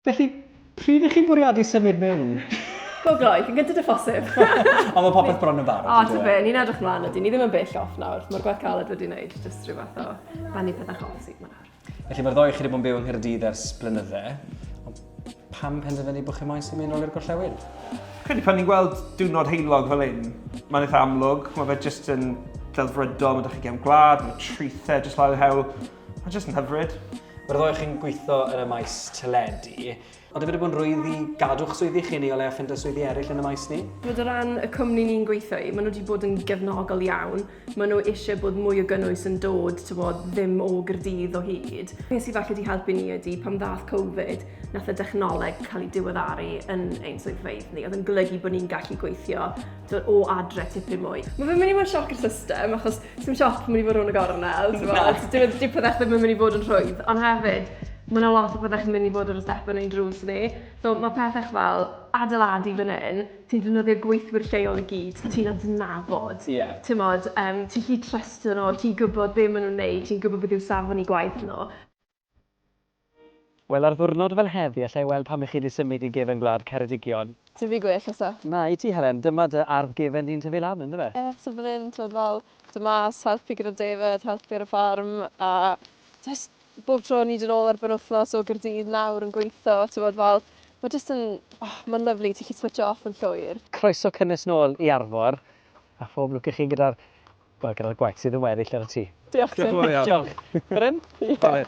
Felly, pryd ych chi'n bwriadu symud mewn? Bob gloi, yn gyntaf y ffosib. Ond mae popeth bron yn barod. O, ta be, ni'n edrych mlaen ydy, ni ddim yn bell off nawr. Mae'r gwaith caled wedi wneud, jyst rhyw fath o bannu pethau chosib ma nawr. Felly mae'r ddoi chi wedi bod yn byw yng Ngheredigion ers blynyddau. Ond pam penderfynu bod chi moyn sy'n mynd nôl i'r gorllewin? Credu pan ni'n gweld diwrnod heilog fel un, mae'n eitha amlwg. Mae fe jyst yn ddelfrydol, mae ddech chi gem gwlad, mae trithau jyst lawr hewl. Mae'n jyst yn hyfryd. Mae'r ddoi chi'n gweithio yn y maes teledu. Ond wedi bod yn rwydd i gadw'ch swyddi chi ni o le a ffindo swyddi eraill yn y maes ni? Bod o ran y cwmni ni'n gweithio i, maen nhw wedi bod yn gefnogol iawn. Maen nhw eisiau bod mwy o gynnwys yn dod, ddim o Nghaerdydd o hyd. Beth sydd falle wedi helpu ni ydy, pam ddath Covid, nath y dechnoleg cael ei diweddaru yn ein swyddfeydd ni. Oedd yn golygu bod ni'n gallu gweithio o adre tipyn mwy. Mae fe'n mynd i fod yn sioc i'r system, achos sy'n sioc yn mynd i fod o'n y gornel. Dyw pethau ddim yn mynd i fod yn rhwydd, ond hefyd, mae yna lot o bethau chi'n mynd i fod ar y step yn ein drws ni. So mae pethau fel adeiladu fan hyn, ti'n defnyddio gweithwyr lleol i gyd, ti'n adnabod. Ti'n modd, ti'n gallu trystio nhw, ti'n gwybod be maen nhw'n neud, ti'n gwybod beth yw safon i gwaith nhw. Wel, ar ddiwrnod fel heddi, allai weld pam chi wedi symud i gefen gwlad Ngheredigion. Ti'n fi gwell osa? Na, i ti, Helen, dyma dy arf gefen di'n tyfu lan, ynddo fe? So fan hyn, ti'n fel, dy mas, helpu gyda David, helpu ar y ffarm, a just bob tro ni dyn ôl ar benwthnos o Nghaerdydd nawr yn gweithio, ti'n fel, mae just yn, mae'n lyflu, ti'n gallu switch off yn llwyr. Croeso cynnes nôl i ARFOR, a phob lwc i chi gyda'r gwaith sydd yn weddill ar y tŷ. Diolch ti. Diolch yn fawr iawn. Diolch. Bryn? Bye.